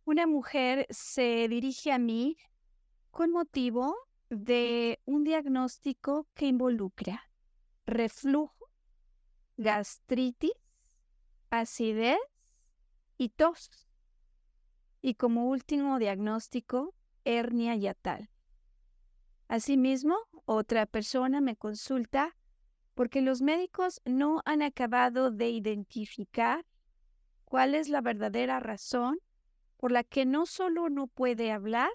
Una mujer se dirige a mí con motivo de un diagnóstico que involucra reflujo, gastritis, acidez y tos. Y como último diagnóstico, hernia yatal. Asimismo, otra persona me consulta porque los médicos no han acabado de identificar cuál es la verdadera razón por la que no solo no puede hablar,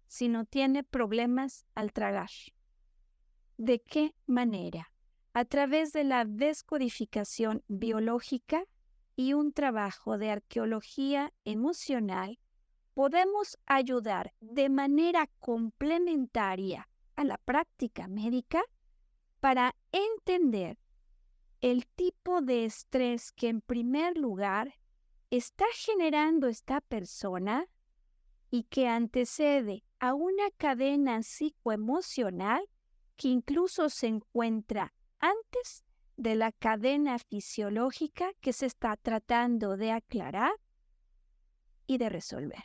sino tiene problemas al tragar. ¿De qué manera? A través de la descodificación biológica y un trabajo de arqueología emocional, podemos ayudar de manera complementaria a la práctica médica para entender el tipo de estrés que en primer lugar está generando esta persona y que antecede a una cadena psicoemocional que incluso se encuentra antes de la cadena fisiológica que se está tratando de aclarar y de resolver.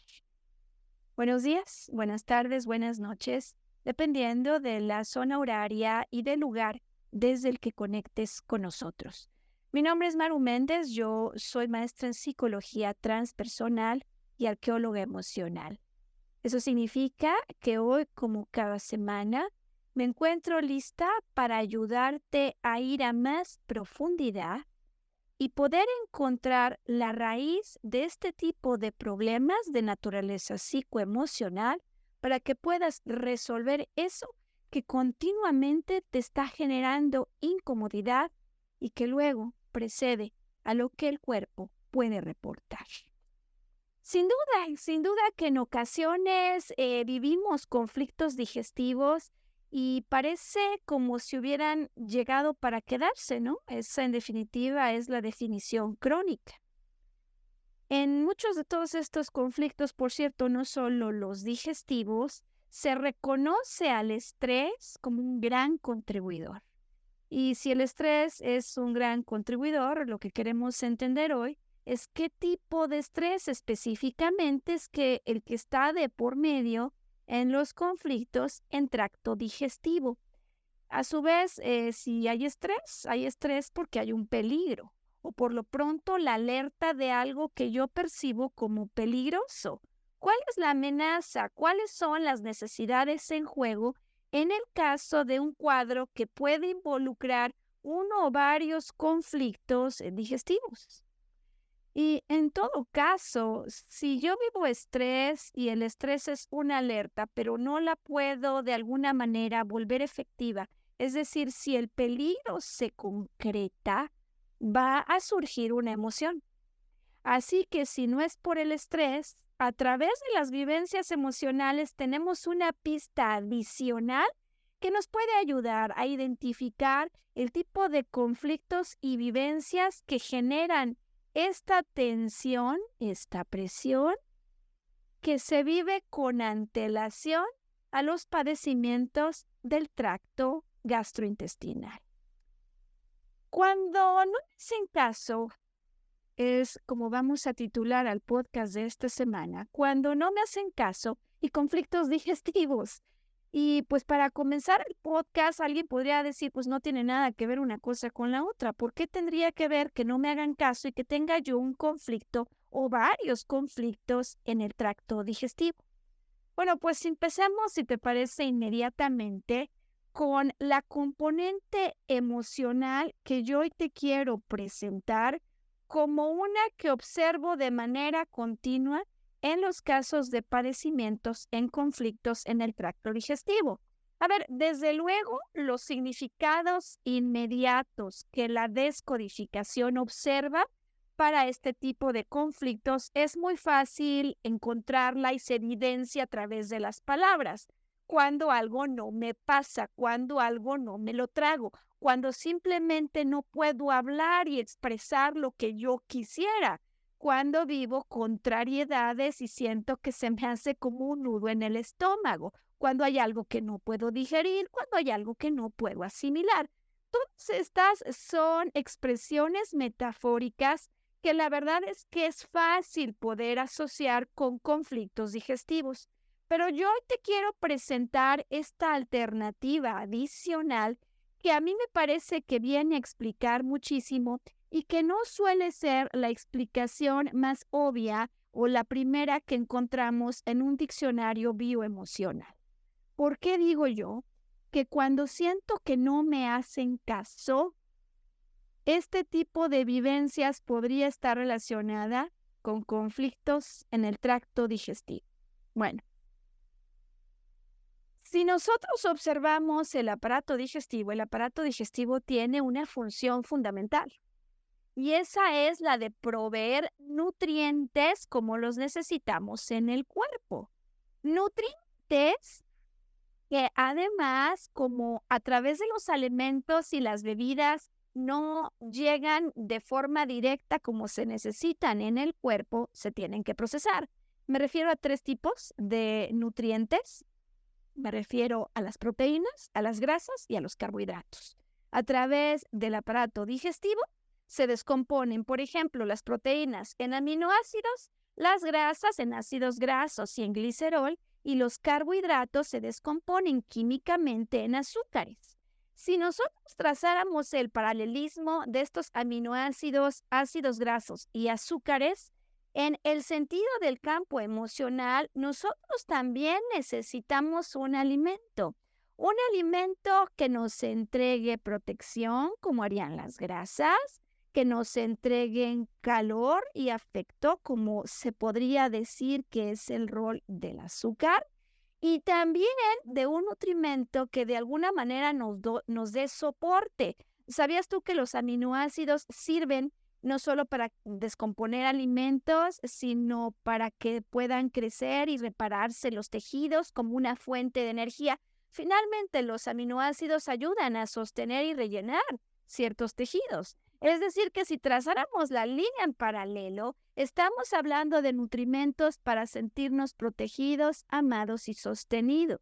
Buenos días, buenas tardes, buenas noches, dependiendo de la zona horaria y del lugar desde el que conectes con nosotros. Mi nombre es Maru Méndez, yo soy maestra en psicología transpersonal y arqueóloga emocional. Eso significa que hoy, como cada semana, me encuentro lista para ayudarte a ir a más profundidad y poder encontrar la raíz de este tipo de problemas de naturaleza psicoemocional para que puedas resolver eso que continuamente te está generando incomodidad y que luego precede a lo que el cuerpo puede reportar. Sin duda que en ocasiones vivimos conflictos digestivos y parece como si hubieran llegado para quedarse, ¿no? Esa en definitiva es la definición crónica. En muchos de todos estos conflictos, por cierto, no solo los digestivos, se reconoce al estrés como un gran contribuidor. Y si el estrés es un gran contribuidor, lo que queremos entender hoy es qué tipo de estrés específicamente es que el que está de por medio en los conflictos en tracto digestivo. A su vez, si hay estrés porque hay un peligro o por lo pronto la alerta de algo que yo percibo como peligroso. ¿Cuál es la amenaza? ¿Cuáles son las necesidades en juego en el caso de un cuadro que puede involucrar uno o varios conflictos digestivos? Y en todo caso, si yo vivo estrés y el estrés es una alerta, pero no la puedo de alguna manera volver efectiva, es decir, si el peligro se concreta, va a surgir una emoción. Así que si no es por el estrés, a través de las vivencias emocionales tenemos una pista adicional que nos puede ayudar a identificar el tipo de conflictos y vivencias que generan esta tensión, esta presión que se vive con antelación a los padecimientos del tracto gastrointestinal. Cuando no me hacen caso, es como vamos a titular al podcast de esta semana, cuando no me hacen caso y conflictos digestivos. Y pues para comenzar el podcast, alguien podría decir, pues no tiene nada que ver una cosa con la otra. ¿Por qué tendría que ver que no me hagan caso y que tenga yo un conflicto o varios conflictos en el tracto digestivo? Bueno, pues empecemos, si te parece, inmediatamente con la componente emocional que yo hoy te quiero presentar como una que observo de manera continua en los casos de padecimientos en conflictos en el tracto digestivo. A ver, desde luego, los significados inmediatos que la descodificación observa para este tipo de conflictos es muy fácil encontrarla y se evidencia a través de las palabras. Cuando algo no me pasa, cuando algo no me lo trago, cuando simplemente no puedo hablar y expresar lo que yo quisiera, cuando vivo contrariedades y siento que se me hace como un nudo en el estómago, cuando hay algo que no puedo digerir, cuando hay algo que no puedo asimilar. Todas estas son expresiones metafóricas que la verdad es que es fácil poder asociar con conflictos digestivos. Pero yo hoy te quiero presentar esta alternativa adicional que a mí me parece que viene a explicar muchísimo y que no suele ser la explicación más obvia o la primera que encontramos en un diccionario bioemocional. ¿Por qué digo yo que cuando siento que no me hacen caso, este tipo de vivencias podría estar relacionada con conflictos en el tracto digestivo? Bueno, si nosotros observamos el aparato digestivo tiene una función fundamental y esa es la de proveer nutrientes como los necesitamos en el cuerpo. Nutrientes que además, como a través de los alimentos y las bebidas no llegan de forma directa como se necesitan en el cuerpo, se tienen que procesar. Me refiero a 3 tipos de nutrientes. Me refiero a las proteínas, a las grasas y a los carbohidratos. A través del aparato digestivo se descomponen, por ejemplo, las proteínas en aminoácidos, las grasas en ácidos grasos y en glicerol, y los carbohidratos se descomponen químicamente en azúcares. Si nosotros trazáramos el paralelismo de estos aminoácidos, ácidos grasos y azúcares, en el sentido del campo emocional, nosotros también necesitamos un alimento que nos entregue protección, como harían las grasas, que nos entreguen calor y afecto, como se podría decir que es el rol del azúcar, y también de un nutrimento que de alguna manera nos dé soporte. ¿Sabías tú que los aminoácidos sirven no solo para descomponer alimentos, sino para que puedan crecer y repararse los tejidos como una fuente de energía? Finalmente, los aminoácidos ayudan a sostener y rellenar ciertos tejidos. Es decir, que si trazáramos la línea en paralelo, estamos hablando de nutrimentos para sentirnos protegidos, amados y sostenidos.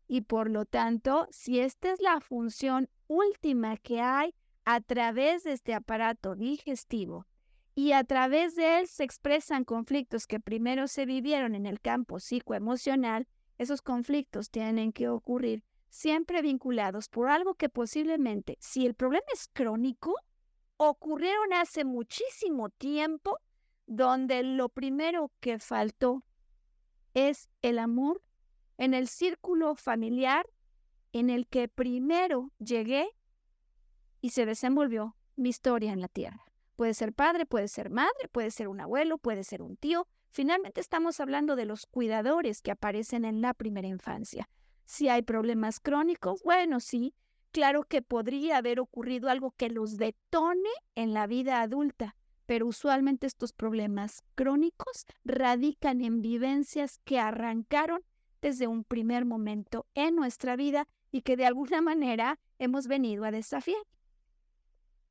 Y por lo tanto, si esta es la función última que hay a través de este aparato digestivo y a través de él se expresan conflictos que primero se vivieron en el campo psicoemocional, esos conflictos tienen que ocurrir siempre vinculados por algo que posiblemente, si el problema es crónico, ocurrieron hace muchísimo tiempo, donde lo primero que faltó es el amor en el círculo familiar en el que primero llegué y se desenvolvió mi historia en la tierra. Puede ser padre, puede ser madre, puede ser un abuelo, puede ser un tío. Finalmente estamos hablando de los cuidadores que aparecen en la primera infancia. Si hay problemas crónicos, bueno, sí, claro que podría haber ocurrido algo que los detone en la vida adulta, pero usualmente estos problemas crónicos radican en vivencias que arrancaron desde un primer momento en nuestra vida y que de alguna manera hemos venido a desafiar.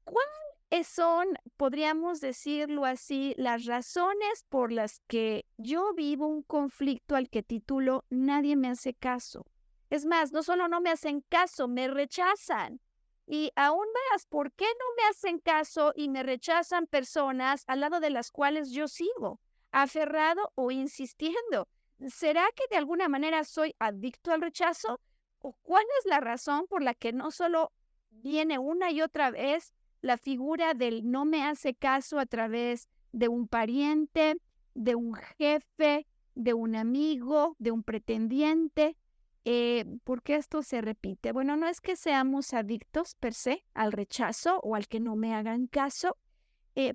¿Cuáles son, podríamos decirlo así, las razones por las que yo vivo un conflicto al que titulo Nadie me hace caso? Es más, no solo no me hacen caso, me rechazan. Y aún más, ¿por qué no me hacen caso y me rechazan personas al lado de las cuales yo sigo, aferrado o insistiendo? ¿Será que de alguna manera soy adicto al rechazo? ¿O cuál es la razón por la que no solo viene una y otra vez la figura del no me hace caso a través de un pariente, de un jefe, de un amigo, de un pretendiente? ¿Por qué esto se repite? Bueno, no es que seamos adictos per se al rechazo o al que no me hagan caso,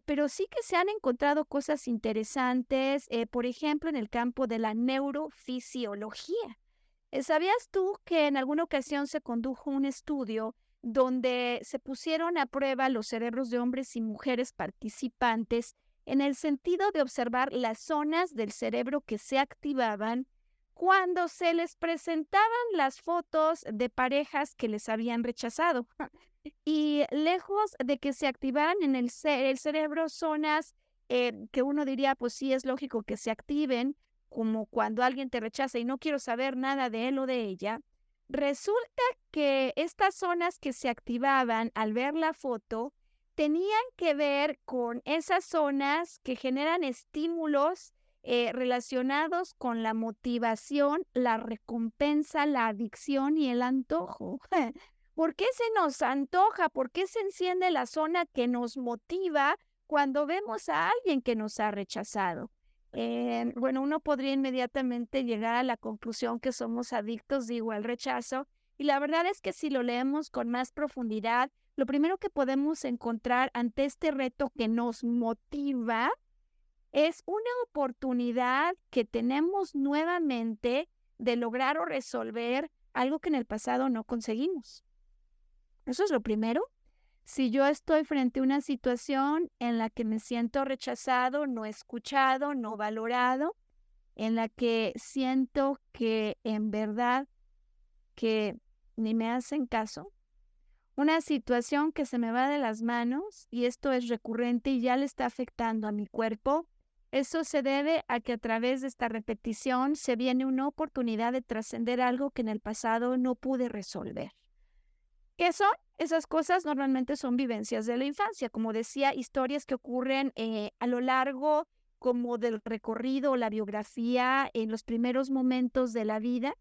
pero sí que se han encontrado cosas interesantes, por ejemplo, en el campo de la neurofisiología. ¿Sabías tú que en alguna ocasión se condujo un estudio donde se pusieron a prueba los cerebros de hombres y mujeres participantes en el sentido de observar las zonas del cerebro que se activaban cuando se les presentaban las fotos de parejas que les habían rechazado? Y lejos de que se activaran en el cerebro zonas que uno diría, pues sí, es lógico que se activen, como cuando alguien te rechaza y no quiero saber nada de él o de ella, resulta que estas zonas que se activaban al ver la foto tenían que ver con esas zonas que generan estímulos relacionados con la motivación, la recompensa, la adicción y el antojo. ¿Por qué se nos antoja? ¿Por qué se enciende la zona que nos motiva cuando vemos a alguien que nos ha rechazado? Bueno, uno podría inmediatamente llegar a la conclusión que somos adictos, digo, al rechazo, y la verdad es que si lo leemos con más profundidad, lo primero que podemos encontrar ante este reto que nos motiva es una oportunidad que tenemos nuevamente de lograr o resolver algo que en el pasado no conseguimos. Eso es lo primero. Si yo estoy frente a una situación en la que me siento rechazado, no escuchado, no valorado, en la que siento que en verdad que ni me hacen caso, una situación que se me va de las manos y esto es recurrente y ya le está afectando a mi cuerpo, eso se debe a que a través de esta repetición se viene una oportunidad de trascender algo que en el pasado no pude resolver. ¿Qué son? Esas cosas normalmente son vivencias de la infancia, como decía, historias que ocurren a lo largo como del recorrido o la biografía en los primeros momentos de la vida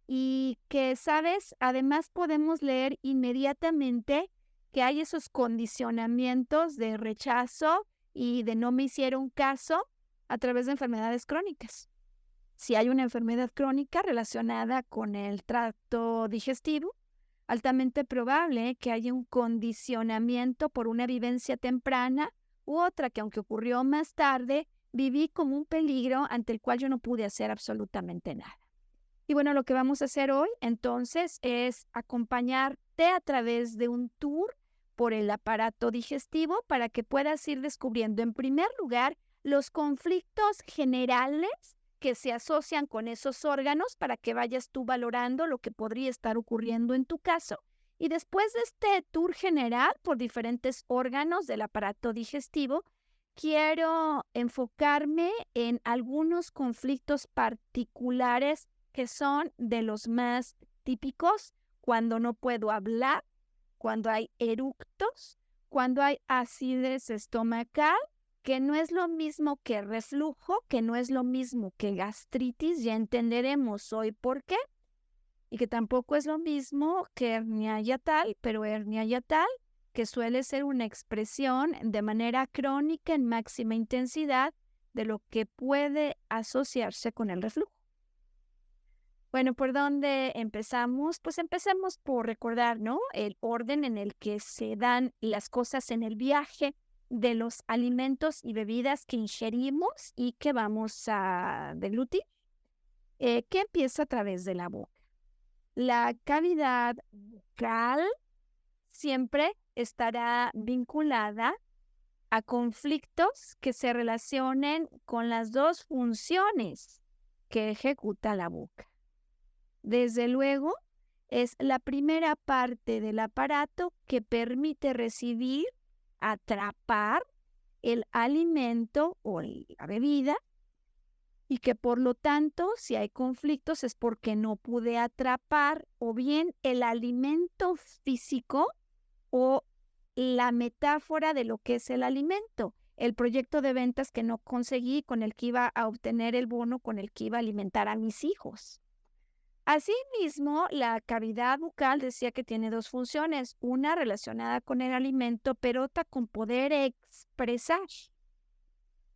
y que, ¿sabes? Además podemos leer inmediatamente que hay esos condicionamientos de rechazo y de no me hicieron caso a través de enfermedades crónicas. Si hay una enfermedad crónica relacionada con el tracto digestivo, altamente probable que haya un condicionamiento por una vivencia temprana u otra que aunque ocurrió más tarde, viví como un peligro ante el cual yo no pude hacer absolutamente nada. Y bueno, lo que vamos a hacer hoy entonces es acompañarte a través de un tour por el aparato digestivo para que puedas ir descubriendo en primer lugar los conflictos generales que se asocian con esos órganos para que vayas tú valorando lo que podría estar ocurriendo en tu caso. Y después de este tour general por diferentes órganos del aparato digestivo, quiero enfocarme en algunos conflictos particulares que son de los más típicos cuando no puedo hablar, cuando hay eructos, cuando hay acidez estomacal, que no es lo mismo que reflujo, que no es lo mismo que gastritis, ya entenderemos hoy por qué, y que tampoco es lo mismo que hernia hiatal, pero hernia hiatal, que suele ser una expresión de manera crónica en máxima intensidad de lo que puede asociarse con el reflujo. Bueno, ¿por dónde empezamos? Pues empecemos por recordar, ¿no? El orden en el que se dan las cosas en el viaje de los alimentos y bebidas que ingerimos y que vamos a deglutir, que empieza a través de la boca. La cavidad bucal siempre estará vinculada a conflictos que se relacionen con las dos funciones que ejecuta la boca. Desde luego, es la primera parte del aparato que permite recibir, atrapar el alimento o la bebida y que por lo tanto, si hay conflictos es porque no pude atrapar o bien el alimento físico o la metáfora de lo que es el alimento, el proyecto de ventas que no conseguí con el que iba a obtener el bono con el que iba a alimentar a mis hijos. Asimismo, la cavidad bucal decía que tiene dos funciones, una relacionada con el alimento, pero otra con poder expresar,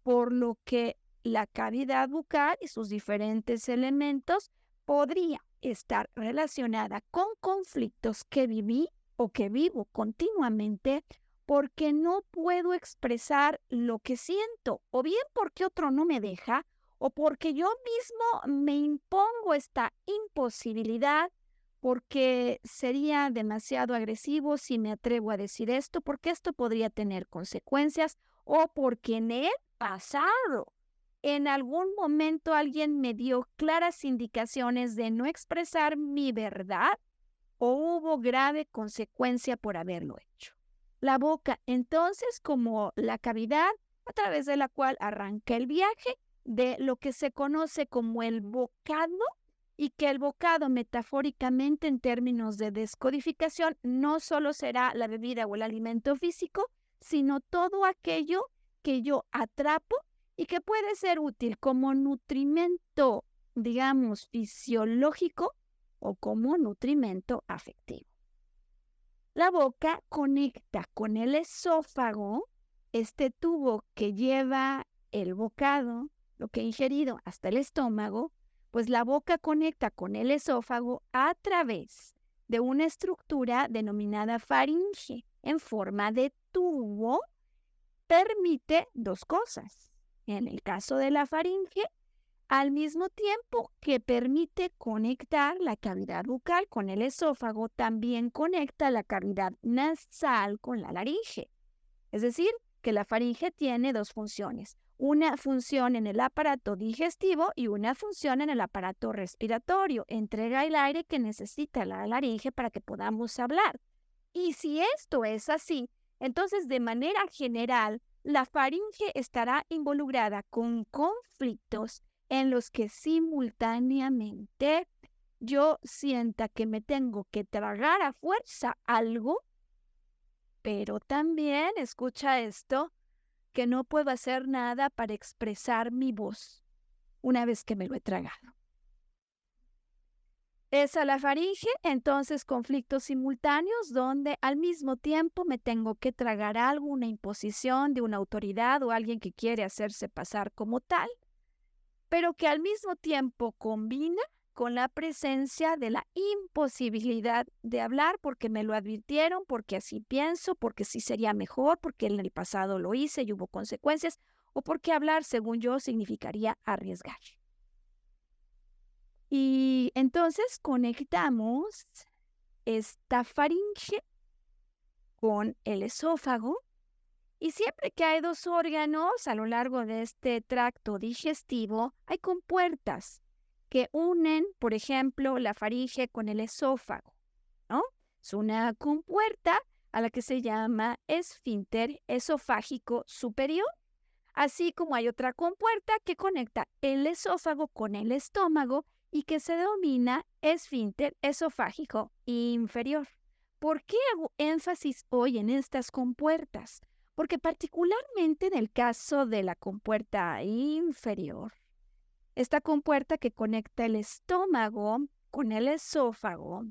por lo que la cavidad bucal y sus diferentes elementos podría estar relacionada con conflictos que viví o que vivo continuamente porque no puedo expresar lo que siento, o bien porque otro no me deja, o porque yo mismo me impongo esta imposibilidad, porque sería demasiado agresivo si me atrevo a decir esto, porque esto podría tener consecuencias, o porque en el pasado, en algún momento alguien me dio claras indicaciones de no expresar mi verdad, o hubo grave consecuencia por haberlo hecho. La boca, entonces, como la cavidad a través de la cual arranca el viaje de lo que se conoce como el bocado y que el bocado metafóricamente en términos de descodificación no solo será la bebida o el alimento físico, sino todo aquello que yo atrapo y que puede ser útil como nutrimento, digamos, fisiológico o como nutrimento afectivo. La boca conecta con el esófago, este tubo que lleva el bocado, lo que he ingerido, hasta el estómago, pues la boca conecta con el esófago a través de una estructura denominada faringe en forma de tubo. Permite dos cosas. En el caso de la faringe, al mismo tiempo que permite conectar la cavidad bucal con el esófago, también conecta la cavidad nasal con la laringe. Es decir, que la faringe tiene dos funciones. Una función en el aparato digestivo y una función en el aparato respiratorio. Entrega el aire que necesita la laringe para que podamos hablar. Y si esto es así, entonces de manera general, la faringe estará involucrada con conflictos en los que simultáneamente yo sienta que me tengo que tragar a fuerza algo, pero también, escucha esto, que no puedo hacer nada para expresar mi voz una vez que me lo he tragado. Es a la faringe, entonces conflictos simultáneos donde al mismo tiempo me tengo que tragar algo, una imposición de una autoridad o alguien que quiere hacerse pasar como tal, pero que al mismo tiempo combina con la presencia de la imposibilidad de hablar porque me lo advirtieron, porque así pienso, porque sí sería mejor, porque en el pasado lo hice y hubo consecuencias, o porque hablar, según yo, significaría arriesgar. Y entonces conectamos esta faringe con el esófago y siempre que hay dos órganos a lo largo de este tracto digestivo, hay compuertas que unen, por ejemplo, la faringe con el esófago, ¿no? Es una compuerta a la que se llama esfínter esofágico superior, así como hay otra compuerta que conecta el esófago con el estómago y que se denomina esfínter esofágico inferior. ¿Por qué hago énfasis hoy en estas compuertas? Porque particularmente en el caso de la compuerta inferior, esta compuerta que conecta el estómago con el esófago,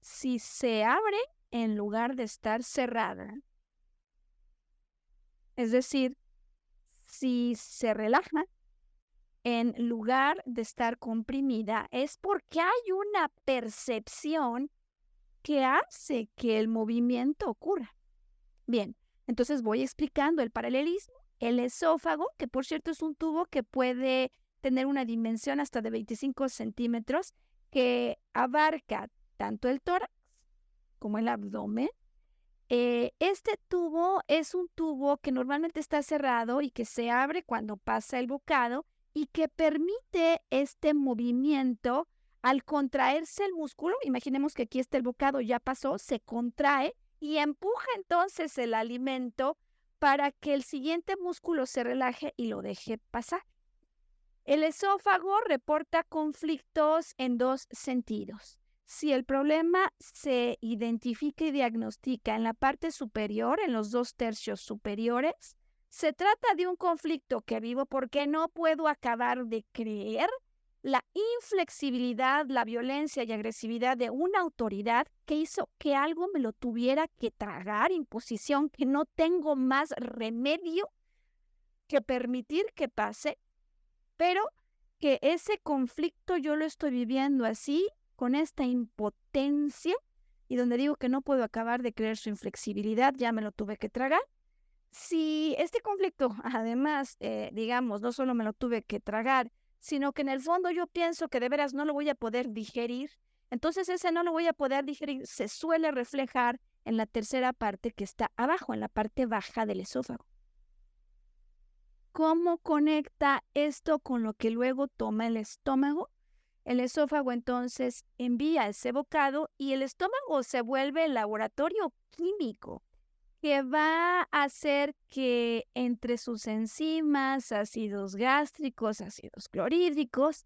si se abre en lugar de estar cerrada, es decir, si se relaja en lugar de estar comprimida, es porque hay una percepción que hace que el movimiento ocurra. Bien, entonces voy explicando el paralelismo. El esófago, que por cierto es un tubo que puede tener una dimensión hasta de 25 centímetros, que abarca tanto el tórax como el abdomen. Este tubo es un tubo que normalmente está cerrado y que se abre cuando pasa el bocado y que permite este movimiento al contraerse el músculo. Imaginemos que aquí está el bocado, ya pasó, se contrae y empuja entonces el alimento para que el siguiente músculo se relaje y lo deje pasar. El esófago reporta conflictos en dos sentidos. Si el problema se identifica y diagnostica en la parte superior, en los 2/3 superiores, se trata de un conflicto que vivo porque no puedo acabar de creer la inflexibilidad, la violencia y agresividad de una autoridad que hizo que algo me lo tuviera que tragar, imposición, que no tengo más remedio que permitir que pase, pero que ese conflicto yo lo estoy viviendo así, con esta impotencia, y donde digo que no puedo acabar de creer su inflexibilidad, ya me lo tuve que tragar. Si este conflicto, además, digamos, no solo me lo tuve que tragar, sino que en el fondo yo pienso que de veras no lo voy a poder digerir, entonces ese no lo voy a poder digerir se suele reflejar en la tercera parte que está abajo, en la parte baja del esófago. ¿Cómo conecta esto con lo que luego toma el estómago? El esófago entonces envía ese bocado y el estómago se vuelve el laboratorio químico que va a hacer que entre sus enzimas, ácidos gástricos, ácidos clorhídricos,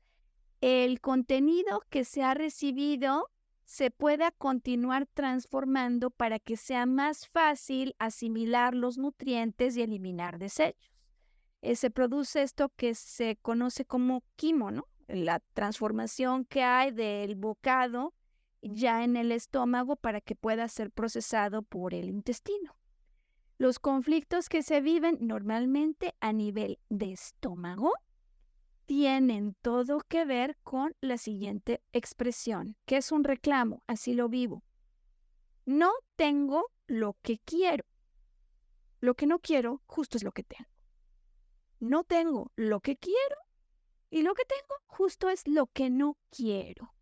el contenido que se ha recibido se pueda continuar transformando para que sea más fácil asimilar los nutrientes y eliminar desechos. Se produce esto que se conoce como quimo, ¿no? La transformación que hay del bocado ya en el estómago para que pueda ser procesado por el intestino. Los conflictos que se viven normalmente a nivel de estómago tienen todo que ver con la siguiente expresión, que es un reclamo, así lo vivo. No tengo lo que quiero. Lo que no quiero, justo es lo que tengo. No tengo lo que quiero y lo que tengo, justo es lo que no quiero.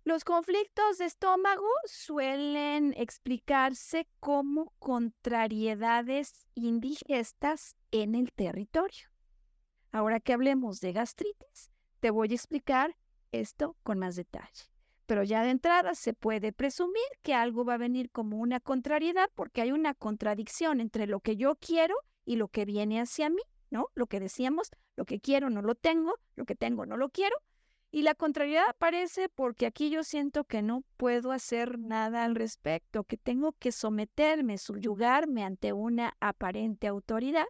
Los conflictos de estómago suelen explicarse como contrariedades indigestas en el territorio. Ahora que hablemos de gastritis, te voy a explicar esto con más detalle. Pero ya de entrada se puede presumir que algo va a venir como una contrariedad porque hay una contradicción entre lo que yo quiero y lo que viene hacia mí, ¿no? Lo que decíamos, lo que quiero no lo tengo, lo que tengo no lo quiero. Y la contrariedad aparece porque aquí yo siento que no puedo hacer nada al respecto, que tengo que someterme, subyugarme ante una aparente autoridad.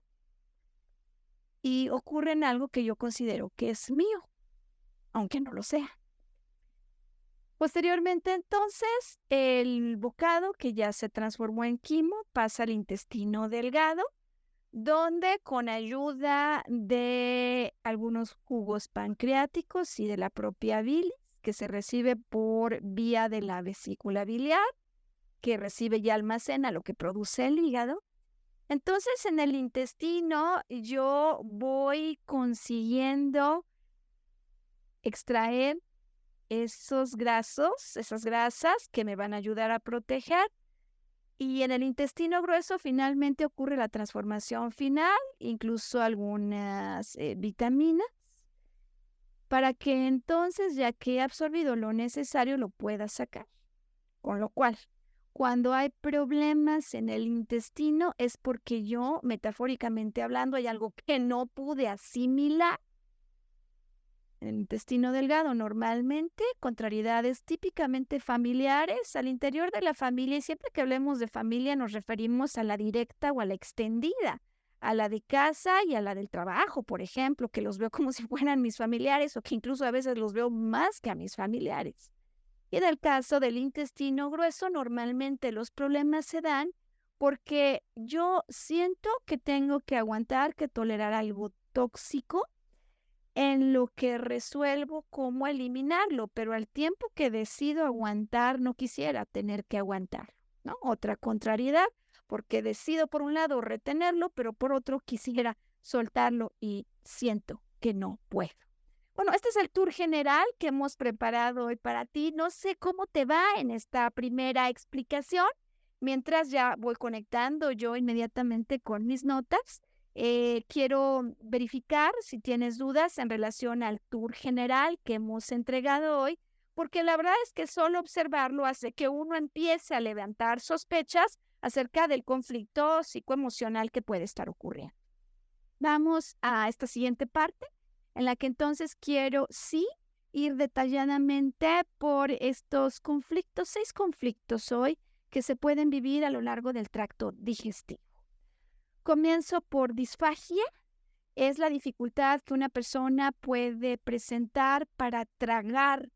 Y ocurre en algo que yo considero que es mío, aunque no lo sea. Posteriormente, entonces, el bocado, que ya se transformó en quimo, pasa al intestino delgado, donde con ayuda de algunos jugos pancreáticos y de la propia bilis, que se recibe por vía de la vesícula biliar, que recibe y almacena lo que produce el hígado. Entonces, en el intestino yo voy consiguiendo extraer esos grasos, esas grasas que me van a ayudar a proteger. Y en el intestino grueso finalmente ocurre la transformación final, incluso algunas vitaminas, para que entonces, ya que he absorbido lo necesario, lo pueda sacar. Con lo cual, cuando hay problemas en el intestino es porque yo, metafóricamente hablando, hay algo que no pude asimilar. En el intestino delgado, normalmente, contrariedades típicamente familiares al interior de la familia, y siempre que hablemos de familia nos referimos a la directa o a la extendida, a la de casa y a la del trabajo, por ejemplo, que los veo como si fueran mis familiares o que incluso a veces los veo más que a mis familiares. Y en el caso del intestino grueso, normalmente los problemas se dan porque yo siento que tengo que aguantar, que tolerar algo tóxico en lo que resuelvo cómo eliminarlo, pero al tiempo que decido aguantar, no quisiera tener que aguantarlo, ¿no? Otra contrariedad, porque decido por un lado retenerlo, pero por otro quisiera soltarlo y siento que no puedo. Bueno, este es el tour general que hemos preparado hoy para ti. No sé cómo te va en esta primera explicación. Mientras ya voy conectando yo inmediatamente con mis notas, quiero verificar si tienes dudas en relación al tour general que hemos entregado hoy, porque la verdad es que solo observarlo hace que uno empiece a levantar sospechas acerca del conflicto psicoemocional que puede estar ocurriendo. Vamos a esta siguiente parte, en la que entonces quiero sí ir detalladamente por estos conflictos, 6 conflictos hoy que se pueden vivir a lo largo del tracto digestivo. Comienzo por disfagia. Es la dificultad que una persona puede presentar para tragar.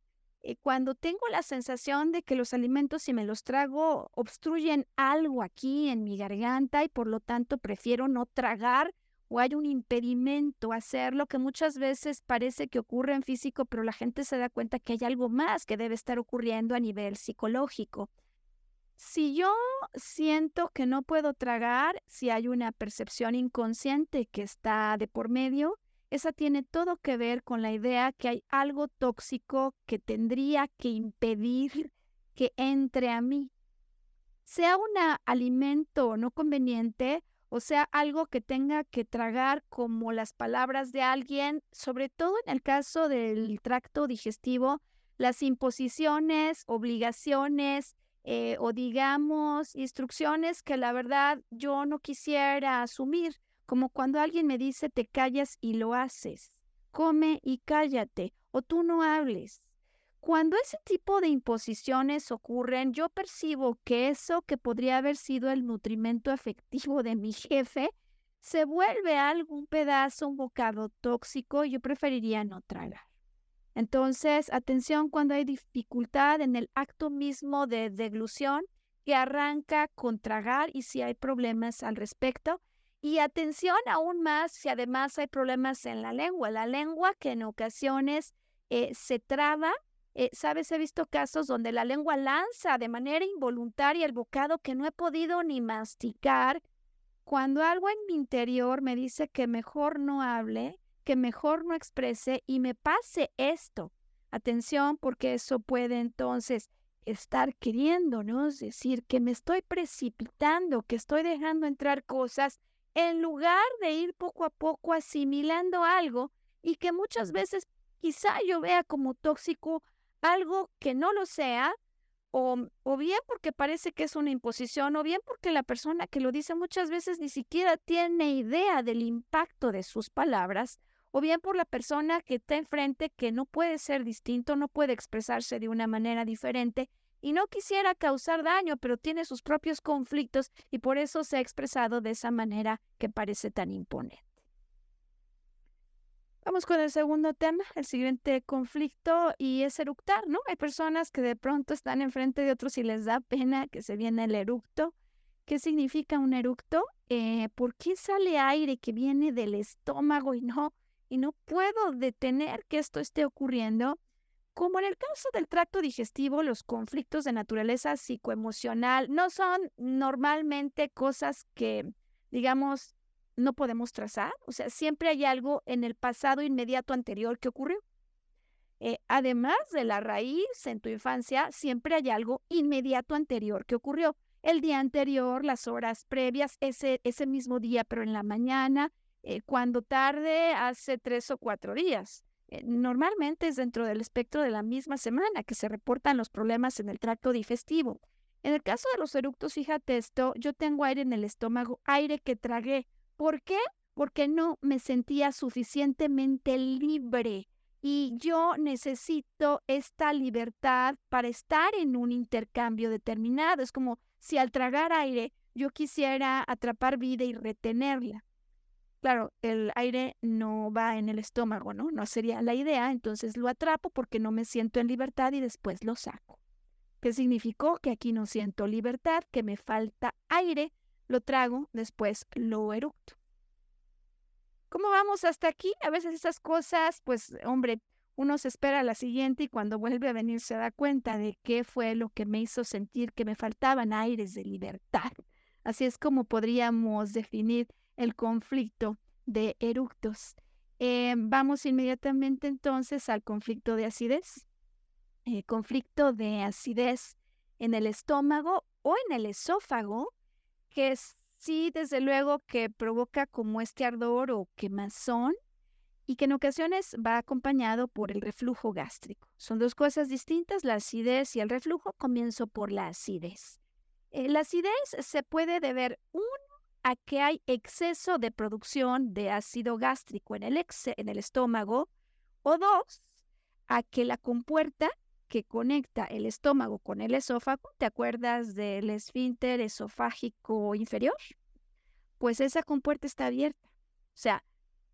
Cuando tengo la sensación de que los alimentos, si me los trago, obstruyen algo aquí en mi garganta y por lo tanto prefiero no tragar, o hay un impedimento a hacerlo, que muchas veces parece que ocurre en físico, pero la gente se da cuenta que hay algo más que debe estar ocurriendo a nivel psicológico. Si yo siento que no puedo tragar, si hay una percepción inconsciente que está de por medio, esa tiene todo que ver con la idea que hay algo tóxico que tendría que impedir que entre a mí. Sea un alimento no conveniente o sea algo que tenga que tragar como las palabras de alguien, sobre todo en el caso del tracto digestivo, las imposiciones, obligaciones, o digamos instrucciones que la verdad yo no quisiera asumir, como cuando alguien me dice te callas y lo haces, come y cállate, o tú no hables. Cuando ese tipo de imposiciones ocurren, yo percibo que eso que podría haber sido el nutrimento afectivo de mi jefe se vuelve algún pedazo, un bocado tóxico, y yo preferiría no tragar. Entonces, atención cuando hay dificultad en el acto mismo de deglución que arranca con tragar y si hay problemas al respecto. Y atención aún más si además hay problemas en la lengua que en ocasiones se traba. ¿Sabes? He visto casos donde la lengua lanza de manera involuntaria el bocado que no he podido ni masticar, cuando algo en mi interior me dice que mejor no hable, que mejor no exprese y me pase esto. Atención, porque eso puede entonces estar queriendo, ¿no? Es decir, que me estoy precipitando, que estoy dejando entrar cosas en lugar de ir poco a poco asimilando algo y que muchas veces quizá yo vea como tóxico algo que no lo sea, o bien porque parece que es una imposición, o bien porque la persona que lo dice muchas veces ni siquiera tiene idea del impacto de sus palabras, o bien por la persona que está enfrente que no puede ser distinto, no puede expresarse de una manera diferente y no quisiera causar daño, pero tiene sus propios conflictos y por eso se ha expresado de esa manera que parece tan imponente. Vamos con el segundo tema, el siguiente conflicto, y es eructar, ¿no? Hay personas que de pronto están enfrente de otros y les da pena que se viene el eructo. ¿Qué significa un eructo? ¿Por qué sale aire que viene del estómago y no puedo detener que esto esté ocurriendo? Como en el caso del tracto digestivo, los conflictos de naturaleza psicoemocional no son normalmente cosas que, digamos, no podemos trazar. O sea, siempre hay algo en el pasado inmediato anterior que ocurrió. Además de la raíz en tu infancia, siempre hay algo inmediato anterior que ocurrió. El día anterior, las horas previas, ese mismo día, pero en la mañana, cuando tarde, hace 3 o 4 días. Normalmente es dentro del espectro de la misma semana que se reportan los problemas en el tracto digestivo. En el caso de los eructos, fíjate esto, yo tengo aire en el estómago, aire que tragué. ¿Por qué? Porque no me sentía suficientemente libre y yo necesito esta libertad para estar en un intercambio determinado. Es como si al tragar aire yo quisiera atrapar vida y retenerla. Claro, el aire no va en el estómago, ¿no? No sería la idea, entonces lo atrapo porque no me siento en libertad y después lo saco. ¿Qué significó? Que aquí no siento libertad, que me falta aire, lo trago, después lo eructo. ¿Cómo vamos hasta aquí? A veces esas cosas, pues, hombre, uno se espera a la siguiente y cuando vuelve a venir se da cuenta de qué fue lo que me hizo sentir que me faltaban aires de libertad. Así es como podríamos definir el conflicto de eructos. Vamos inmediatamente entonces al conflicto de acidez. Conflicto de acidez en el estómago o en el esófago, que sí, desde luego, que provoca como este ardor o quemazón y que en ocasiones va acompañado por el reflujo gástrico. Son dos cosas distintas, la acidez y el reflujo. Comienzo por la acidez. La acidez se puede deber, uno, a que hay exceso de producción de ácido gástrico en el estómago, o dos, a que la compuerta que conecta el estómago con el esófago, ¿te acuerdas del esfínter esofágico inferior? Pues esa compuerta está abierta. O sea,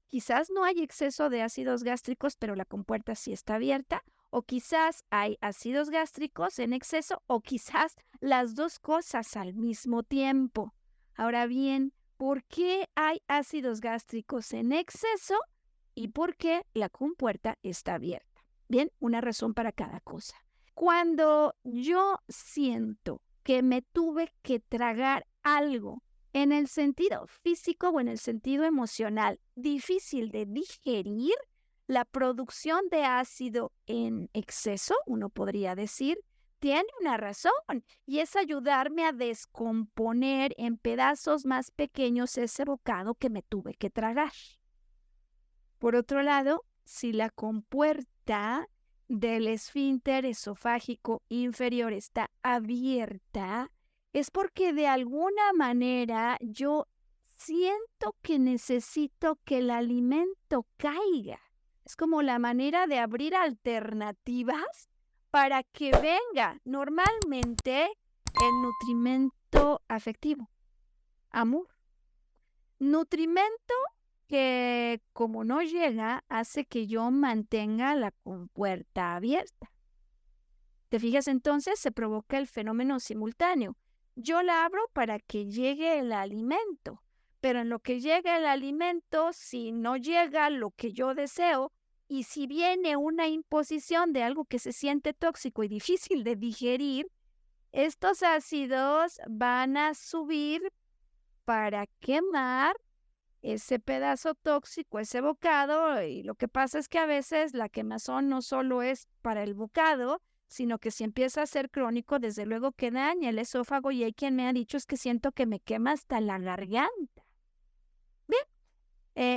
quizás no hay exceso de ácidos gástricos, pero la compuerta sí está abierta, o quizás hay ácidos gástricos en exceso, o quizás las dos cosas al mismo tiempo. Ahora bien, ¿por qué hay ácidos gástricos en exceso y por qué la compuerta está abierta? Bien, una razón para cada cosa. Cuando yo siento que me tuve que tragar algo en el sentido físico o en el sentido emocional difícil de digerir, la producción de ácido en exceso, uno podría decir, tiene una razón y es ayudarme a descomponer en pedazos más pequeños ese bocado que me tuve que tragar. Por otro lado, si la compuerta del esfínter esofágico inferior está abierta, es porque de alguna manera yo siento que necesito que el alimento caiga. Es como la manera de abrir alternativas para que venga normalmente el nutrimento afectivo, amor. Nutrimento que, como no llega, hace que yo mantenga la compuerta abierta. ¿Te fijas? Entonces se provoca el fenómeno simultáneo. Yo la abro para que llegue el alimento, pero en lo que llega el alimento, si no llega lo que yo deseo, y si viene una imposición de algo que se siente tóxico y difícil de digerir, estos ácidos van a subir para quemar ese pedazo tóxico, ese bocado, y lo que pasa es que a veces la quemazón no solo es para el bocado, sino que si empieza a ser crónico, desde luego que daña el esófago, y hay quien me ha dicho es que siento que me quema hasta la garganta. Bien,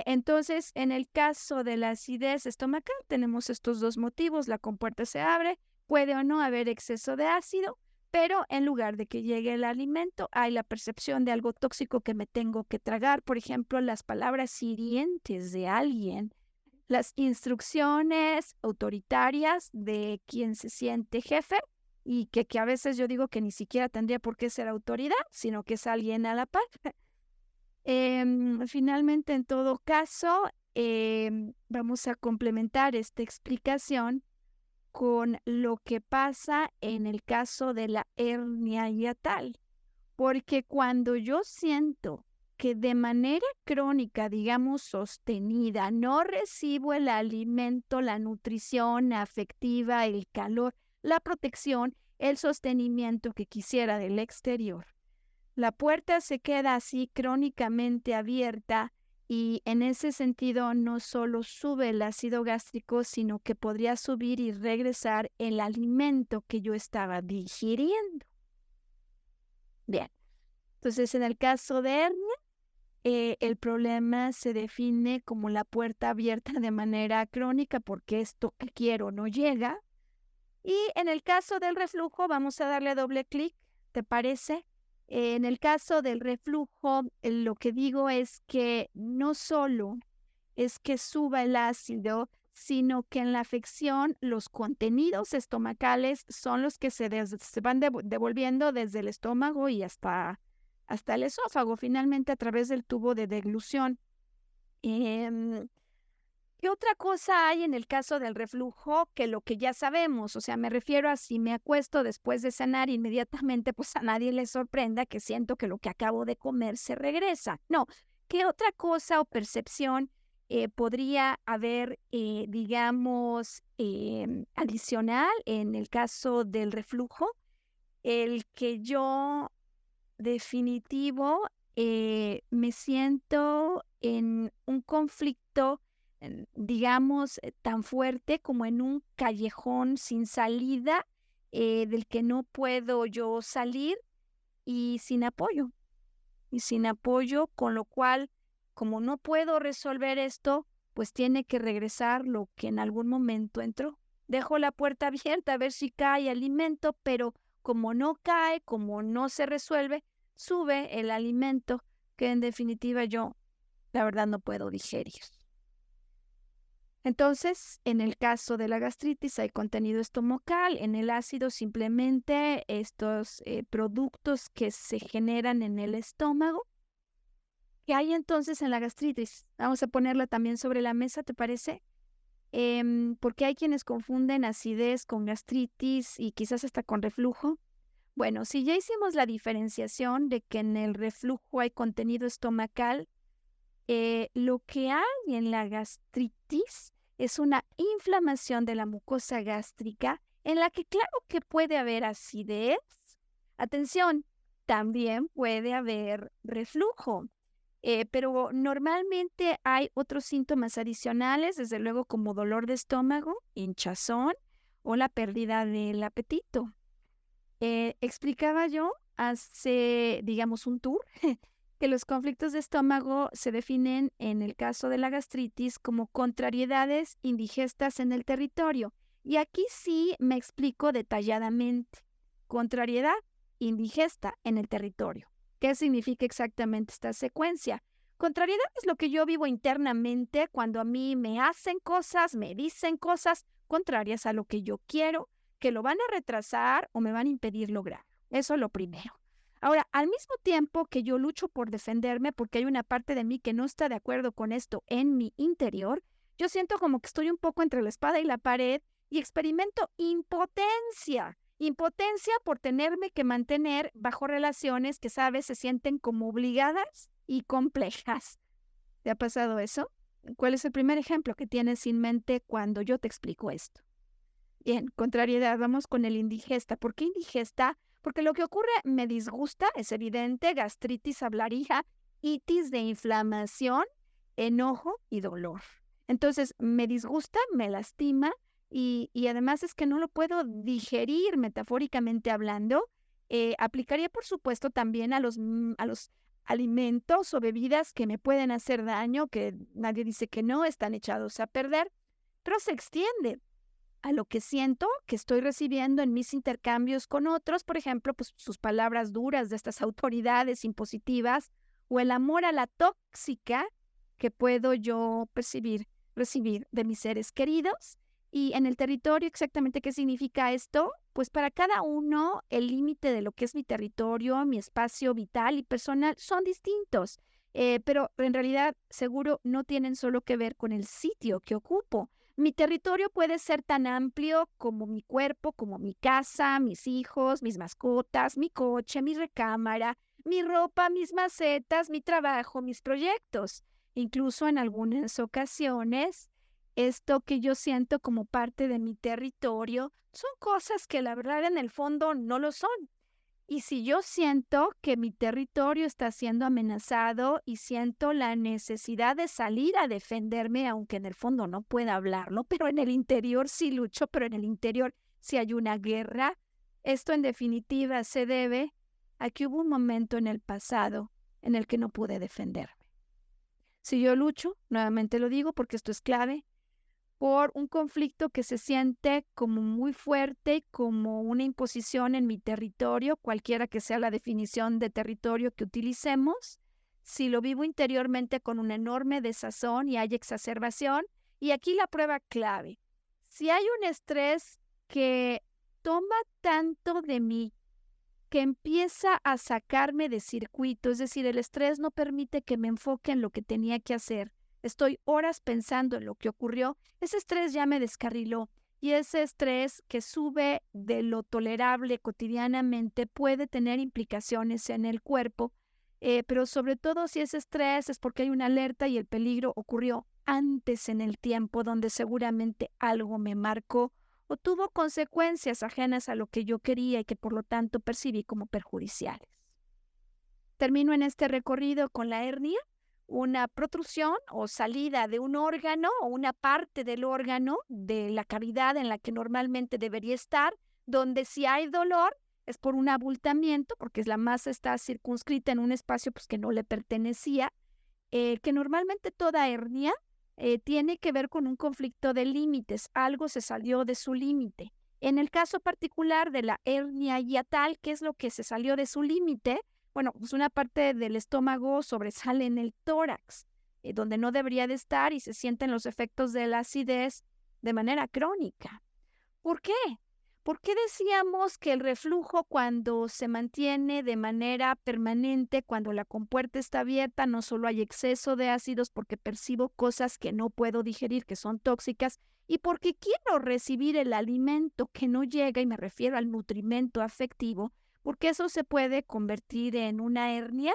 entonces en el caso de la acidez estomacal tenemos estos dos motivos: la compuerta se abre, puede o no haber exceso de ácido, pero en lugar de que llegue el alimento, hay la percepción de algo tóxico que me tengo que tragar. Por ejemplo, las palabras hirientes de alguien, las instrucciones autoritarias de quien se siente jefe y que a veces yo digo que ni siquiera tendría por qué ser autoridad, sino que es alguien a la par. Finalmente, en todo caso, vamos a complementar esta explicación con lo que pasa en el caso de la hernia hiatal, porque cuando yo siento que de manera crónica, digamos sostenida, no recibo el alimento, la nutrición afectiva, el calor, la protección, el sostenimiento que quisiera del exterior, la puerta se queda así crónicamente abierta. Y en ese sentido no solo sube el ácido gástrico, sino que podría subir y regresar el alimento que yo estaba digiriendo. Bien, entonces en el caso de hernia, el problema se define como la puerta abierta de manera crónica porque esto que quiero no llega. Y en el caso del reflujo, vamos a darle doble clic, ¿te parece? En el caso del reflujo, lo que digo es que no solo es que suba el ácido, sino que en la afección los contenidos estomacales son los que se van devolviendo desde el estómago y hasta el esófago, finalmente a través del tubo de deglución. ¿Qué otra cosa hay en el caso del reflujo que lo que ya sabemos? O sea, me refiero a si me acuesto después de cenar inmediatamente, pues a nadie le sorprenda que siento que lo que acabo de comer se regresa. No, ¿qué otra cosa o percepción podría haber, digamos, adicional en el caso del reflujo? El que yo definitivo me siento en un conflicto, digamos, tan fuerte como en un callejón sin salida, del que no puedo yo salir y sin apoyo, con lo cual, como no puedo resolver esto, pues tiene que regresar lo que en algún momento entró. Dejo la puerta abierta a ver si cae alimento, pero como no cae, como no se resuelve, sube el alimento que en definitiva yo, la verdad, no puedo digerir. Entonces, en el caso de la gastritis hay contenido estomacal, en el ácido simplemente estos productos que se generan en el estómago. ¿Qué hay entonces en la gastritis? Vamos a ponerla también sobre la mesa, ¿te parece? Porque hay quienes confunden acidez con gastritis y quizás hasta con reflujo. Bueno, si ya hicimos la diferenciación de que en el reflujo hay contenido estomacal, lo que hay en la gastritis es una inflamación de la mucosa gástrica en la que claro que puede haber acidez. Atención, también puede haber reflujo. Pero normalmente hay otros síntomas adicionales, desde luego como dolor de estómago, hinchazón o la pérdida del apetito. Explicaba yo hace, digamos, un tour que los conflictos de estómago se definen en el caso de la gastritis como contrariedades indigestas en el territorio. Y aquí sí me explico detalladamente. Contrariedad indigesta en el territorio. ¿Qué significa exactamente esta secuencia? Contrariedad es lo que yo vivo internamente cuando a mí me hacen cosas, me dicen cosas contrarias a lo que yo quiero, que lo van a retrasar o me van a impedir lograr. Eso es lo primero. Ahora, al mismo tiempo que yo lucho por defenderme porque hay una parte de mí que no está de acuerdo con esto en mi interior, yo siento como que estoy un poco entre la espada y la pared y experimento impotencia. Impotencia por tenerme que mantener bajo relaciones que, sabes, se sienten como obligadas y complejas. ¿Te ha pasado eso? ¿Cuál es el primer ejemplo que tienes en mente cuando yo te explico esto? Bien, contrariedad, vamos con el indigesta. ¿Por qué indigesta? Porque lo que ocurre me disgusta, es evidente, gastritis, ablarija, itis de inflamación, enojo y dolor. Entonces, me disgusta, me lastima y además es que no lo puedo digerir metafóricamente hablando. Aplicaría, por supuesto, también a los alimentos o bebidas que me pueden hacer daño, que nadie dice que no, están echados a perder, pero se extiende a lo que siento que estoy recibiendo en mis intercambios con otros, por ejemplo, pues sus palabras duras de estas autoridades impositivas o el amor a la tóxica que puedo yo recibir de mis seres queridos. Y en el territorio, exactamente qué significa esto, pues para cada uno el límite de lo que es mi territorio, mi espacio vital y personal son distintos, pero en realidad seguro no tienen solo que ver con el sitio que ocupo. Mi territorio puede ser tan amplio como mi cuerpo, como mi casa, mis hijos, mis mascotas, mi coche, mi recámara, mi ropa, mis macetas, mi trabajo, mis proyectos. Incluso en algunas ocasiones, esto que yo siento como parte de mi territorio son cosas que la verdad en el fondo no lo son. Y si yo siento que mi territorio está siendo amenazado y siento la necesidad de salir a defenderme, aunque en el fondo no pueda hablarlo, pero en el interior sí lucho, pero en el interior sí hay una guerra, esto en definitiva se debe a que hubo un momento en el pasado en el que no pude defenderme. Si yo lucho, nuevamente lo digo porque esto es clave, por un conflicto que se siente como muy fuerte, como una imposición en mi territorio, cualquiera que sea la definición de territorio que utilicemos, si lo vivo interiormente con una enorme desazón y hay exacerbación, y aquí la prueba clave, si hay un estrés que toma tanto de mí, que empieza a sacarme de circuito, es decir, el estrés no permite que me enfoque en lo que tenía que hacer. Estoy horas pensando en lo que ocurrió, ese estrés ya me descarriló y ese estrés que sube de lo tolerable cotidianamente puede tener implicaciones en el cuerpo, pero sobre todo si ese estrés es porque hay una alerta y el peligro ocurrió antes en el tiempo donde seguramente algo me marcó o tuvo consecuencias ajenas a lo que yo quería y que por lo tanto percibí como perjudiciales. Termino en este recorrido con la hernia, una protrusión o salida de un órgano o una parte del órgano de la cavidad en la que normalmente debería estar, donde si hay dolor es por un abultamiento, porque la masa está circunscrita en un espacio pues, que no le pertenecía, que normalmente toda hernia tiene que ver con un conflicto de límites, algo se salió de su límite. En el caso particular de la hernia hiatal, ¿qué es lo que se salió de su límite? Bueno, pues una parte del estómago sobresale en el tórax, donde no debería de estar y se sienten los efectos de la acidez de manera crónica. ¿Por qué? ¿Por qué decíamos que el reflujo cuando se mantiene de manera permanente, cuando la compuerta está abierta, no solo hay exceso de ácidos porque percibo cosas que no puedo digerir, que son tóxicas, y porque quiero recibir el alimento que no llega, y me refiero al nutrimento afectivo, porque eso se puede convertir en una hernia,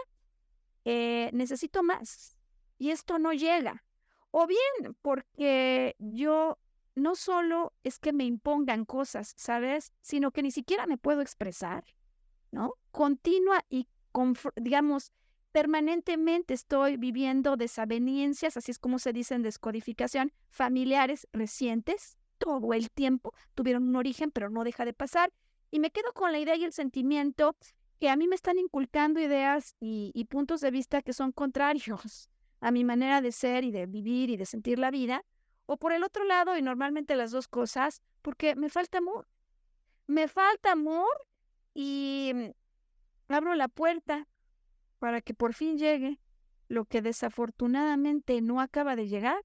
necesito más, y esto no llega. O bien porque yo no solo es que me impongan cosas, ¿sabes? Sino que ni siquiera me puedo expresar, ¿no? Continua y, digamos, permanentemente estoy viviendo desavenencias, así es como se dice en descodificación, familiares recientes, todo el tiempo, tuvieron un origen, pero no deja de pasar, y me quedo con la idea y el sentimiento que a mí me están inculcando ideas y puntos de vista que son contrarios a mi manera de ser y de vivir y de sentir la vida, o por el otro lado, y normalmente las dos cosas, porque me falta amor y abro la puerta para que por fin llegue, lo que desafortunadamente no acaba de llegar,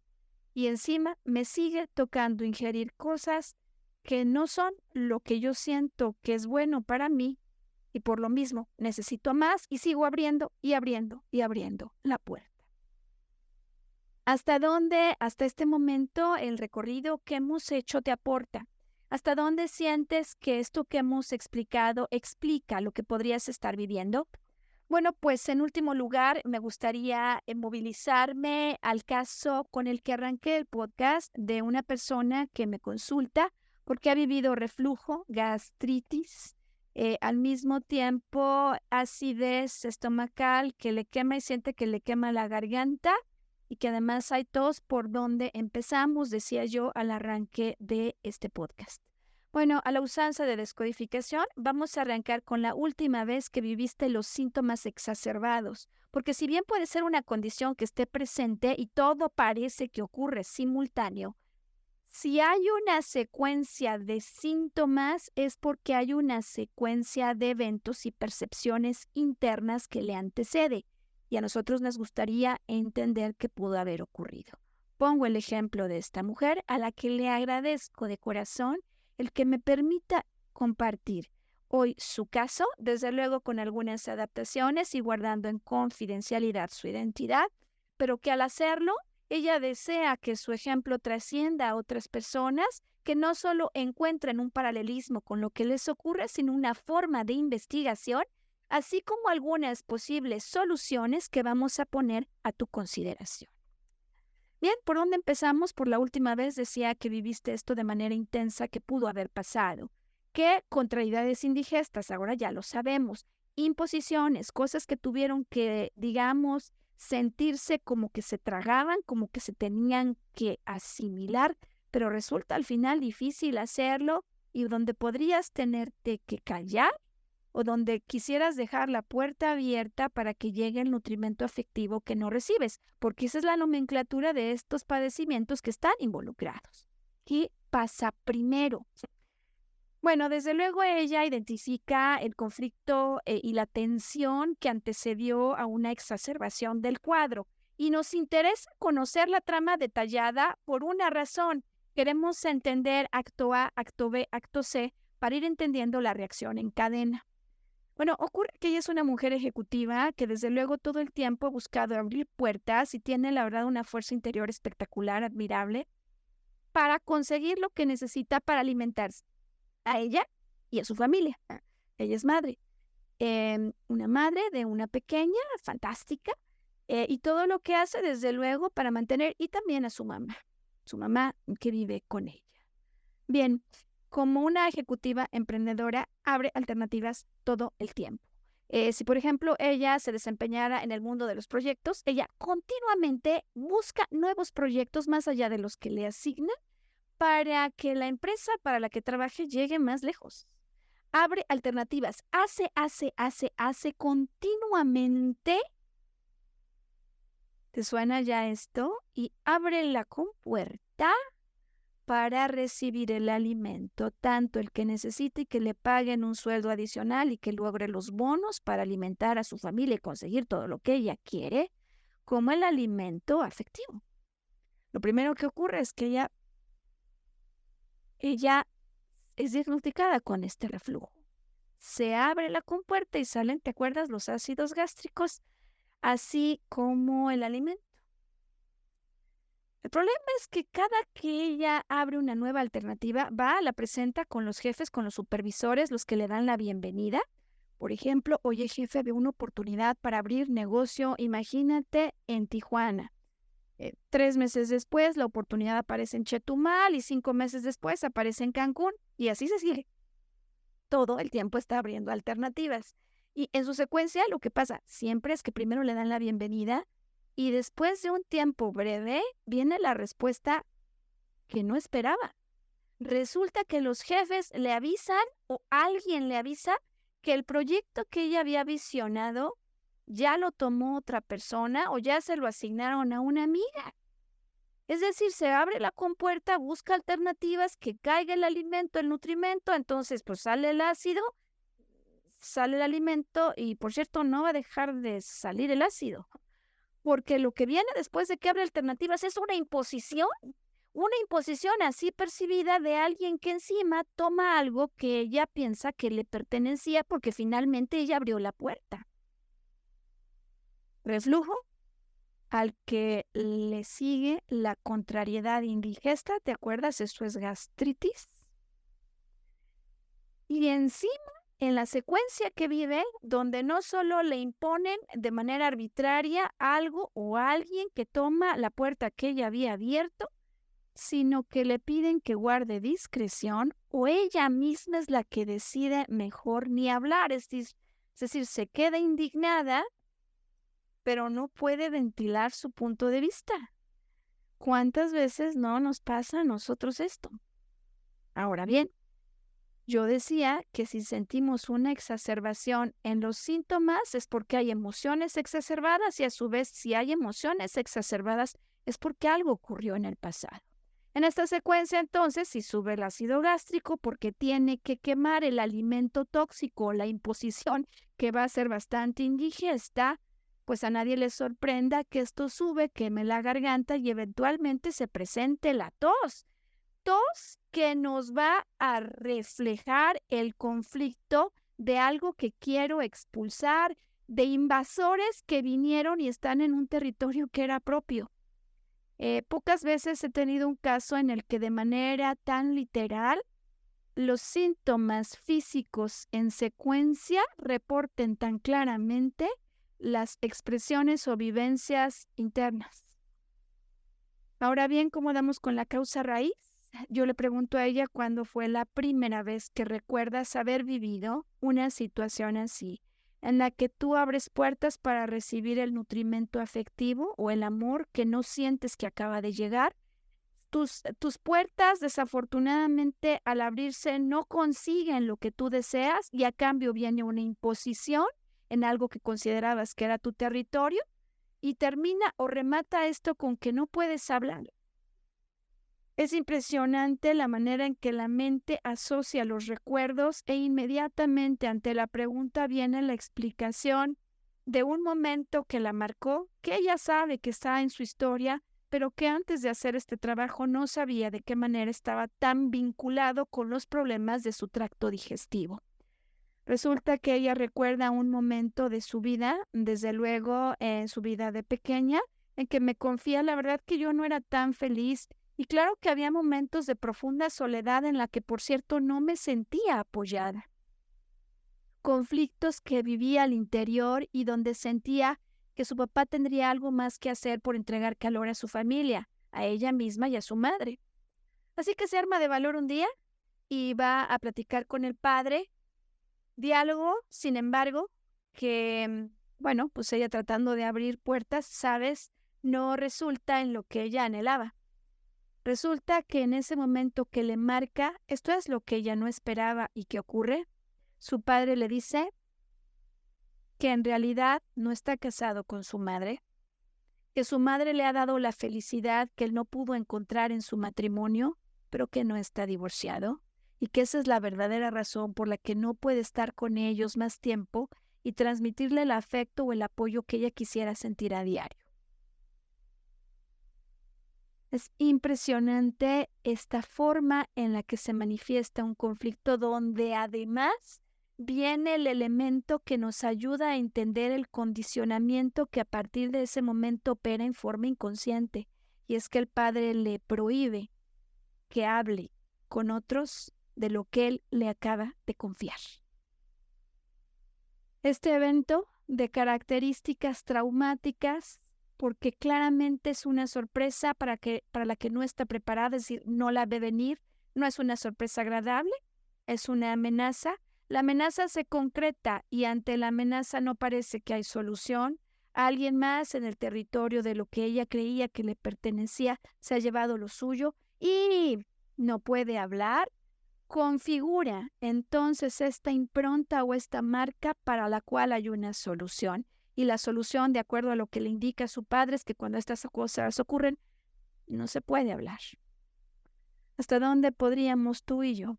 y encima me sigue tocando ingerir cosas que no son lo que yo siento que es bueno para mí, y por lo mismo necesito más y sigo abriendo y abriendo y abriendo la puerta. ¿Hasta dónde, hasta este momento, el recorrido que hemos hecho te aporta? ¿Hasta dónde sientes que esto que hemos explicado explica lo que podrías estar viviendo? Bueno, pues en último lugar, me gustaría movilizarme al caso con el que arranqué el podcast de una persona que me consulta porque ha vivido reflujo, gastritis, al mismo tiempo acidez estomacal que le quema y siente que le quema la garganta y que además hay tos por donde empezamos, decía yo al arranque de este podcast. Bueno, a la usanza de descodificación, vamos a arrancar con la última vez que viviste los síntomas exacerbados, porque si bien puede ser una condición que esté presente y todo parece que ocurre simultáneo, si hay una secuencia de síntomas es porque hay una secuencia de eventos y percepciones internas que le antecede, y a nosotros nos gustaría entender qué pudo haber ocurrido. Pongo el ejemplo de esta mujer a la que le agradezco de corazón el que me permita compartir hoy su caso, desde luego con algunas adaptaciones y guardando en confidencialidad su identidad, pero que al hacerlo, ella desea que su ejemplo trascienda a otras personas que no solo encuentren un paralelismo con lo que les ocurre, sino una forma de investigación, así como algunas posibles soluciones que vamos a poner a tu consideración. Bien, ¿por dónde empezamos? Por la última vez decía que viviste esto de manera intensa que pudo haber pasado. ¿Qué contrariedades indigestas? Ahora ya lo sabemos. Imposiciones, cosas que tuvieron que, digamos, sentirse como que se tragaban, como que se tenían que asimilar, pero resulta al final difícil hacerlo y donde podrías tenerte que callar o donde quisieras dejar la puerta abierta para que llegue el nutrimento afectivo que no recibes, porque esa es la nomenclatura de estos padecimientos que están involucrados. ¿Qué pasa primero? Bueno, desde luego ella identifica el conflicto y la tensión que antecedió a una exacerbación del cuadro, y nos interesa conocer la trama detallada por una razón. Queremos entender acto A, acto B, acto C, para ir entendiendo la reacción en cadena. Bueno, ocurre que ella es una mujer ejecutiva que desde luego todo el tiempo ha buscado abrir puertas y tiene la verdad una fuerza interior espectacular, admirable, para conseguir lo que necesita para alimentarse a ella y a su familia. Ella es madre, una madre de una pequeña, fantástica, y todo lo que hace desde luego para mantener y también a su mamá que vive con ella. Bien, como una ejecutiva emprendedora, abre alternativas todo el tiempo. Si, por ejemplo, ella se desempeñara en el mundo de los proyectos, ella continuamente busca nuevos proyectos más allá de los que le asignan para que la empresa para la que trabaje llegue más lejos. Abre alternativas, hace continuamente. ¿Te suena ya esto? Y abre la compuerta para recibir el alimento, tanto el que necesite y que le paguen un sueldo adicional y que logre los bonos para alimentar a su familia y conseguir todo lo que ella quiere, como el alimento afectivo. Lo primero que ocurre es que ella es diagnosticada con este reflujo. Se abre la compuerta y salen, ¿te acuerdas? Los ácidos gástricos, así como el alimento. El problema es que cada que ella abre una nueva alternativa, la presenta con los jefes, con los supervisores, los que le dan la bienvenida. Por ejemplo, oye jefe, veo una oportunidad para abrir negocio, imagínate, en Tijuana. 3 meses después, la oportunidad aparece en Chetumal y 5 meses después aparece en Cancún y así se sigue. Todo el tiempo está abriendo alternativas. Y en su secuencia, lo que pasa siempre es que primero le dan la bienvenida y después de un tiempo breve viene la respuesta que no esperaba. Resulta que los jefes le avisan o alguien le avisa que el proyecto que ella había visionado ya lo tomó otra persona o ya se lo asignaron a una amiga. Es decir, se abre la compuerta, busca alternativas, que caiga el alimento, el nutrimento, entonces pues sale el ácido, sale el alimento y por cierto no va a dejar de salir el ácido. porque lo que viene después de que abre alternativas es una imposición así percibida de alguien que encima toma algo que ella piensa que le pertenecía porque finalmente ella abrió la puerta. Reflujo al que le sigue la contrariedad indigesta, ¿te acuerdas? Eso es gastritis. Y encima, en la secuencia que vive, donde no solo le imponen de manera arbitraria algo o alguien que toma la puerta que ella había abierto, sino que le piden que guarde discreción o ella misma es la que decide mejor ni hablar, es decir, se queda indignada, pero no puede ventilar su punto de vista. ¿Cuántas veces no nos pasa a nosotros esto? Ahora bien, yo decía que si sentimos una exacerbación en los síntomas es porque hay emociones exacerbadas y a su vez si hay emociones exacerbadas es porque algo ocurrió en el pasado. En esta secuencia entonces si sube el ácido gástrico porque tiene que quemar el alimento tóxico, la imposición que va a ser bastante indigesta, pues a nadie le sorprenda que esto sube, queme la garganta y eventualmente se presente la tos. Tos que nos va a reflejar el conflicto de algo que quiero expulsar, de invasores que vinieron y están en un territorio que era propio. Pocas veces he tenido un caso en el que de manera tan literal los síntomas físicos en secuencia reporten tan claramente las expresiones o vivencias internas. Ahora bien, ¿cómo damos con la causa raíz? Yo le pregunto a ella cuándo fue la primera vez que recuerdas haber vivido una situación así, en la que tú abres puertas para recibir el nutrimento afectivo o el amor que no sientes que acaba de llegar. Tus puertas, desafortunadamente, al abrirse, no consiguen lo que tú deseas y a cambio viene una imposición en algo que considerabas que era tu territorio y termina o remata esto con que no puedes hablar. Es impresionante la manera en que la mente asocia los recuerdos e inmediatamente ante la pregunta viene la explicación de un momento que la marcó, que ella sabe que está en su historia, pero que antes de hacer este trabajo no sabía de qué manera estaba tan vinculado con los problemas de su tracto digestivo. Resulta que ella recuerda un momento de su vida, desde luego en su vida de pequeña, en que me confía la verdad que yo no era tan feliz y claro que había momentos de profunda soledad en la que, por cierto, no me sentía apoyada. Conflictos que vivía al interior y donde sentía que su papá tendría algo más que hacer por entregar calor a su familia, a ella misma y a su madre. Así que se arma de valor un día y va a platicar con el padre. Diálogo, sin embargo, que, bueno, pues ella tratando de abrir puertas, ¿sabes? No resulta en lo que ella anhelaba. Resulta que en ese momento que le marca, esto es lo que ella no esperaba y que ocurre, su padre le dice que en realidad no está casado con su madre, que su madre le ha dado la felicidad que él no pudo encontrar en su matrimonio, pero que no está divorciado, y que esa es la verdadera razón por la que no puede estar con ellos más tiempo y transmitirle el afecto o el apoyo que ella quisiera sentir a diario. Es impresionante esta forma en la que se manifiesta un conflicto donde además viene el elemento que nos ayuda a entender el condicionamiento que a partir de ese momento opera en forma inconsciente, y es que el padre le prohíbe que hable con otros de lo que él le acaba de confiar. Este evento de características traumáticas, porque claramente es una sorpresa para la que no está preparada, es decir, no la ve venir, no es una sorpresa agradable, es una amenaza. La amenaza se concreta y ante la amenaza no parece que hay solución. Alguien más en el territorio de lo que ella creía que le pertenecía se ha llevado lo suyo y no puede hablar. Configura entonces esta impronta o esta marca para la cual hay una solución. Y la solución, de acuerdo a lo que le indica su padre, es que cuando estas cosas ocurren, no se puede hablar. ¿Hasta dónde podríamos tú y yo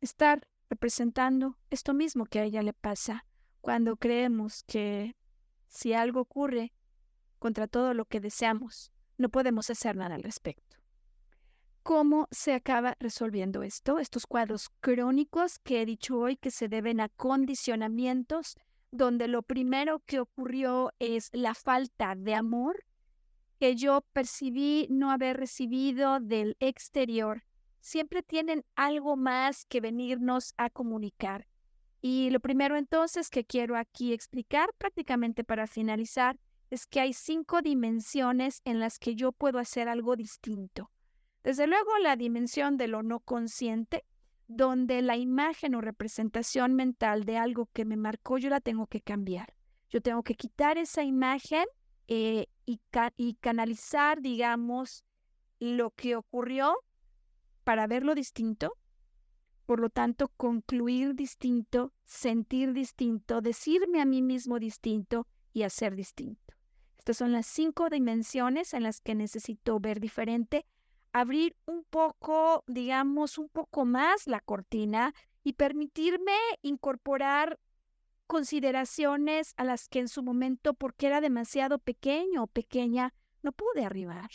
estar representando esto mismo que a ella le pasa cuando creemos que Si algo ocurre contra todo lo que deseamos, no podemos hacer nada al respecto. ¿Cómo se acaba resolviendo esto? Estos cuadros crónicos que he dicho hoy que se deben a condicionamientos, donde lo primero que ocurrió es la falta de amor que yo percibí no haber recibido del exterior. Siempre tienen algo más que venirnos a comunicar. Y lo primero entonces que quiero aquí explicar, prácticamente para finalizar, es que hay 5 dimensiones en las que yo puedo hacer algo distinto. Desde luego, la dimensión de lo no consciente, donde la imagen o representación mental de algo que me marcó, yo la tengo que cambiar. Yo tengo que quitar esa imagen y canalizar, digamos, lo que ocurrió para verlo distinto. Por lo tanto, concluir distinto, sentir distinto, decirme a mí mismo distinto y hacer distinto. Estas son las 5 dimensiones en las que necesito ver diferente, abrir un poco, digamos, un poco más la cortina y permitirme incorporar consideraciones a las que en su momento, porque era demasiado pequeño o pequeña, no pude arribar.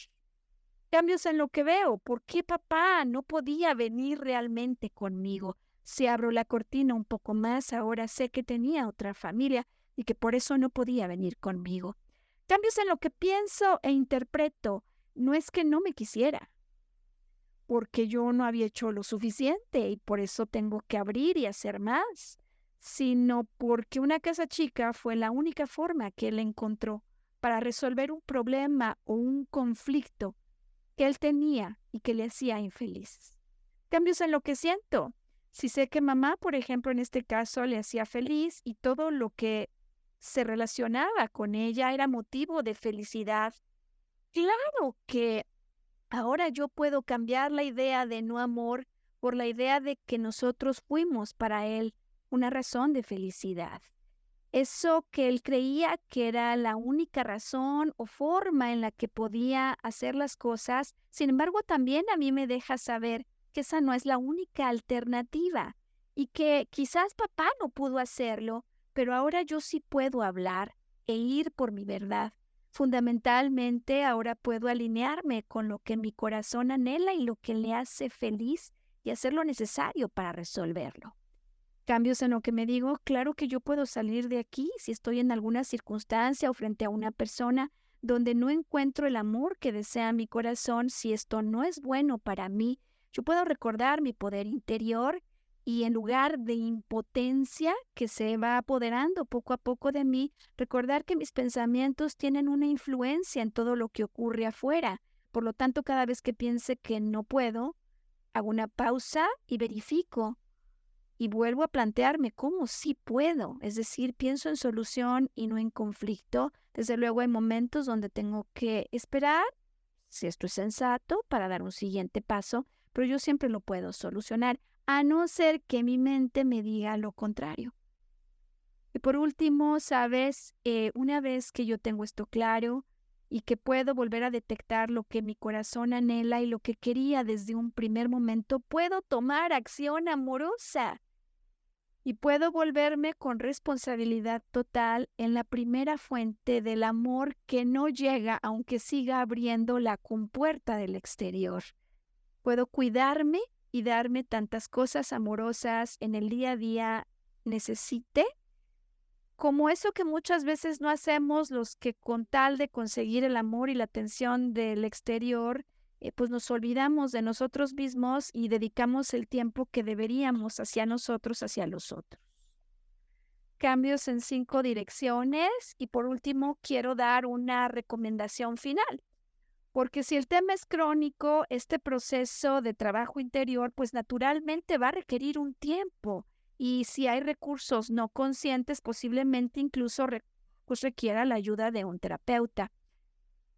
Cambios en lo que veo. ¿Por qué papá no podía venir realmente conmigo? Si abro la cortina un poco más, ahora sé que tenía otra familia y que por eso no podía venir conmigo. Cambios en lo que pienso e interpreto. No es que no me quisiera, porque yo no había hecho lo suficiente y por eso tengo que abrir y hacer más, sino porque una casa chica fue la única forma que él encontró para resolver un problema o un conflicto que él tenía y que le hacía infeliz. Cambios en lo que siento. Si sé que mamá, por ejemplo, en este caso, le hacía feliz y todo lo que se relacionaba con ella era motivo de felicidad, claro que ahora yo puedo cambiar la idea de no amor por la idea de que nosotros fuimos para él una razón de felicidad. Eso que él creía que era la única razón o forma en la que podía hacer las cosas, sin embargo, también a mí me deja saber que esa no es la única alternativa y que quizás papá no pudo hacerlo, pero ahora yo sí puedo hablar e ir por mi verdad. Fundamentalmente, ahora puedo alinearme con lo que mi corazón anhela y lo que le hace feliz y hacer lo necesario para resolverlo. Cambios en lo que me digo, claro que yo puedo salir de aquí si estoy en alguna circunstancia o frente a una persona donde no encuentro el amor que desea mi corazón, si esto no es bueno para mí, yo puedo recordar mi poder interior y en lugar de impotencia que se va apoderando poco a poco de mí, recordar que mis pensamientos tienen una influencia en todo lo que ocurre afuera. Por lo tanto, cada vez que piense que no puedo, hago una pausa y verifico. Y vuelvo a plantearme cómo sí puedo, es decir, pienso en solución y no en conflicto. Desde luego hay momentos donde tengo que esperar, si esto es sensato, para dar un siguiente paso, pero yo siempre lo puedo solucionar, a no ser que mi mente me diga lo contrario. Y por último, sabes, una vez que yo tengo esto claro y que puedo volver a detectar lo que mi corazón anhela y lo que quería desde un primer momento, puedo tomar acción amorosa. Y puedo volverme con responsabilidad total en la primera fuente del amor que no llega aunque siga abriendo la compuerta del exterior. Puedo cuidarme y darme tantas cosas amorosas en el día a día necesite, como eso que muchas veces no hacemos los que con tal de conseguir el amor y la atención del exterior, pues nos olvidamos de nosotros mismos y dedicamos el tiempo que deberíamos hacia nosotros, hacia los otros. Cambios en 5 direcciones y por último quiero dar una recomendación final, porque si el tema es crónico, este proceso de trabajo interior pues naturalmente va a requerir un tiempo y si hay recursos no conscientes posiblemente incluso pues requiera la ayuda de un terapeuta.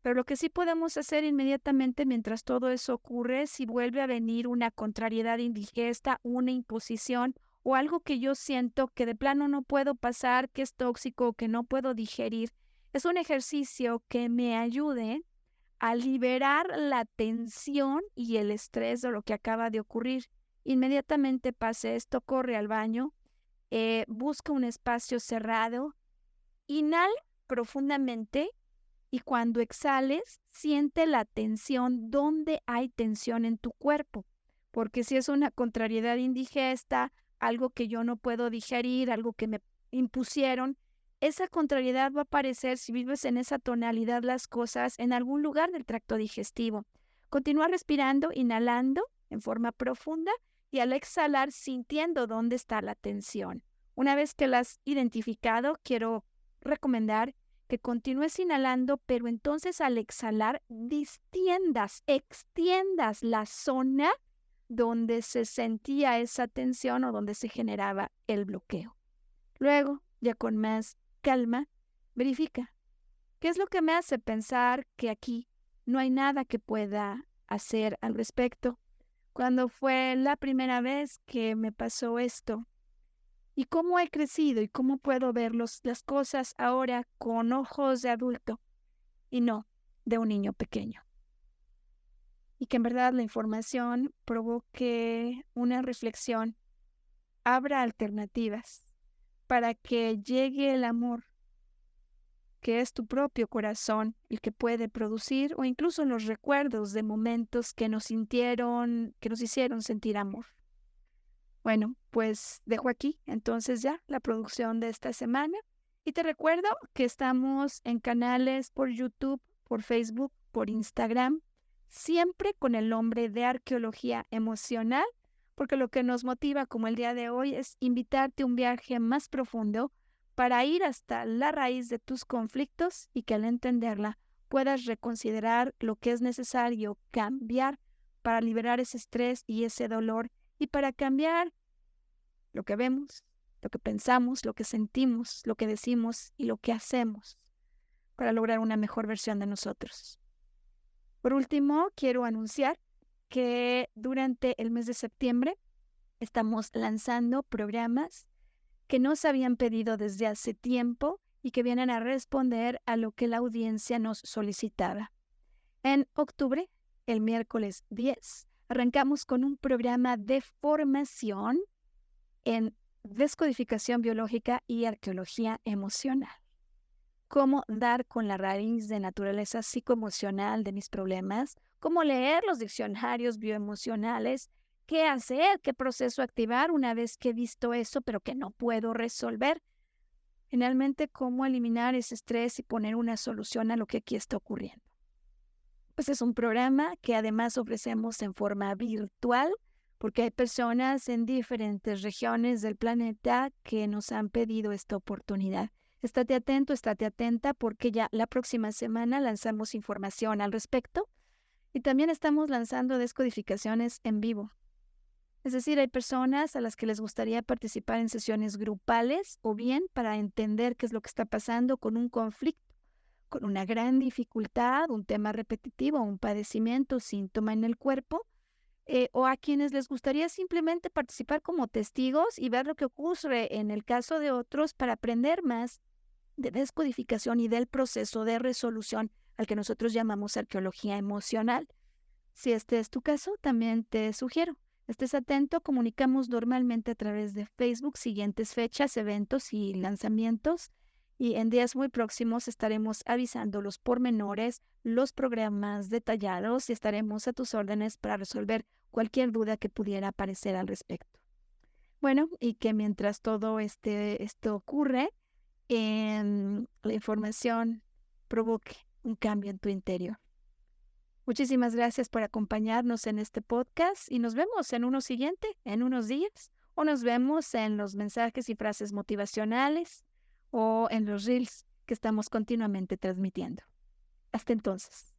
Pero lo que sí podemos hacer inmediatamente mientras todo eso ocurre, si vuelve a venir una contrariedad indigesta, una imposición o algo que yo siento que de plano no puedo pasar, que es tóxico, que no puedo digerir, es un ejercicio que me ayude a liberar la tensión y el estrés de lo que acaba de ocurrir. Inmediatamente pase esto, corre al baño, busca un espacio cerrado, inhala profundamente y cuando exhales, siente la tensión donde hay tensión en tu cuerpo. Porque si es una contrariedad indigesta, algo que yo no puedo digerir, algo que me impusieron, esa contrariedad va a aparecer si vives en esa tonalidad las cosas en algún lugar del tracto digestivo. Continúa respirando, inhalando en forma profunda y al exhalar sintiendo dónde está la tensión. Una vez que la has identificado, quiero recomendar que continúes inhalando, pero entonces al exhalar extiendas la zona donde se sentía esa tensión o donde se generaba el bloqueo. Luego, ya con más calma, verifica qué es lo que me hace pensar que aquí no hay nada que pueda hacer al respecto. ¿Cuándo fue la primera vez que me pasó esto? ¿Y cómo he crecido y cómo puedo ver las cosas ahora con ojos de adulto y no de un niño pequeño? Y que en verdad la información provoque una reflexión, abra alternativas para que llegue el amor, que es tu propio corazón el que puede producir, o incluso los recuerdos de momentos que nos hicieron sentir amor. Bueno, pues dejo aquí entonces ya la producción de esta semana y te recuerdo que estamos en canales por YouTube, por Facebook, por Instagram, siempre con el nombre de Arqueología Emocional, porque lo que nos motiva como el día de hoy es invitarte a un viaje más profundo para ir hasta la raíz de tus conflictos y que al entenderla puedas reconsiderar lo que es necesario cambiar para liberar ese estrés y ese dolor y para cambiar lo que vemos, lo que pensamos, lo que sentimos, lo que decimos y lo que hacemos para lograr una mejor versión de nosotros. Por último, quiero anunciar que durante el mes de septiembre estamos lanzando programas que nos habían pedido desde hace tiempo y que vienen a responder a lo que la audiencia nos solicitaba. En octubre, el miércoles 10, arrancamos con un programa de formación en descodificación biológica y arqueología emocional. Cómo dar con la raíz de naturaleza psicoemocional de mis problemas, cómo leer los diccionarios bioemocionales, qué hacer, qué proceso activar una vez que he visto eso, pero que no puedo resolver. Finalmente, cómo eliminar ese estrés y poner una solución a lo que aquí está ocurriendo. Pues es un programa que además ofrecemos en forma virtual, porque hay personas en diferentes regiones del planeta que nos han pedido esta oportunidad. Estate atento, estate atenta, porque ya la próxima semana lanzamos información al respecto y también estamos lanzando descodificaciones en vivo. Es decir, hay personas a las que les gustaría participar en sesiones grupales o bien para entender qué es lo que está pasando con un conflicto, con una gran dificultad, un tema repetitivo, un padecimiento, síntoma en el cuerpo, o a quienes les gustaría simplemente participar como testigos y ver lo que ocurre en el caso de otros para aprender más de descodificación y del proceso de resolución al que nosotros llamamos arqueología emocional. Si este es tu caso, también te sugiero, estés atento, comunicamos normalmente a través de Facebook siguientes fechas, eventos y lanzamientos, y en días muy próximos estaremos avisando los pormenores, los programas detallados y estaremos a tus órdenes para resolver cualquier duda que pudiera aparecer al respecto. Bueno, y que mientras todo esto ocurre, la información provoque un cambio en tu interior. Muchísimas gracias por acompañarnos en este podcast y nos vemos en uno siguiente, en unos días, o nos vemos en los mensajes y frases motivacionales o en los reels que estamos continuamente transmitiendo. Hasta entonces.